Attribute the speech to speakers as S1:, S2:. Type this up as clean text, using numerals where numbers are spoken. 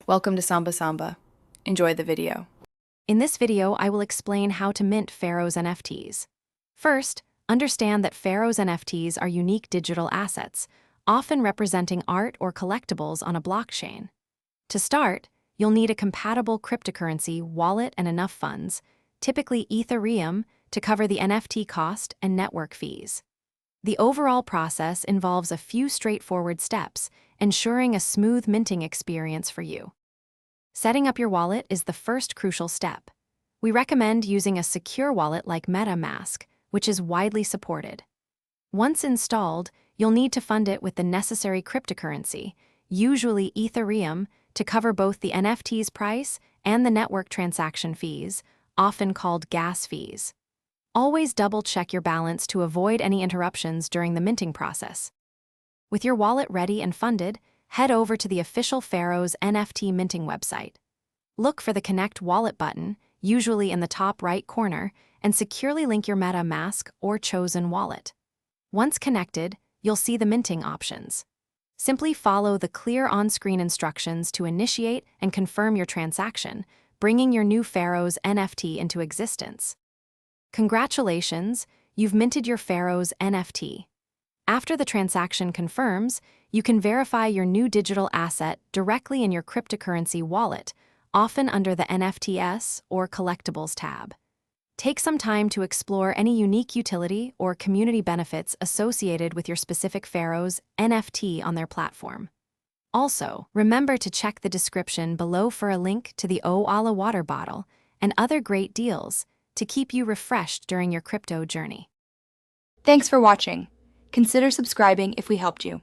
S1: Welcome to Samba Samba. Enjoy the video.
S2: In this video, I will explain how to mint Pharos NFTs. First, understand that Pharos NFTs are unique digital assets, often representing art or collectibles on a blockchain. To start, you'll need a compatible cryptocurrency wallet and enough funds, typically Ethereum, to cover the NFT cost and network fees. The overall process involves a few straightforward steps, ensuring a smooth minting experience for you. Setting up your wallet is the first crucial step. We recommend using a secure wallet like MetaMask, which is widely supported. Once installed, you'll need to fund it with the necessary cryptocurrency, usually Ethereum, to cover both the NFT's price and the network transaction fees, often called gas fees. Always double-check your balance to avoid any interruptions during the minting process. With your wallet ready and funded, head over to the official Pharos NFT minting website. Look for the Connect Wallet button, usually in the top right corner, and securely link your MetaMask or chosen wallet. Once connected, you'll see the minting options. Simply follow the clear on-screen instructions to initiate and confirm your transaction, bringing your new Pharos NFT into existence. Congratulations, you've minted your Pharos NFT. After the transaction confirms, you can verify your new digital asset directly in your cryptocurrency wallet, often under the NFTs or Collectibles tab. Take some time to explore any unique utility or community benefits associated with your specific Pharos NFT on their platform. Also, remember to check the description below for a link to the Oala water bottle and other great deals to keep you refreshed during your crypto journey.
S1: Thanks for watching. Consider subscribing if we helped you.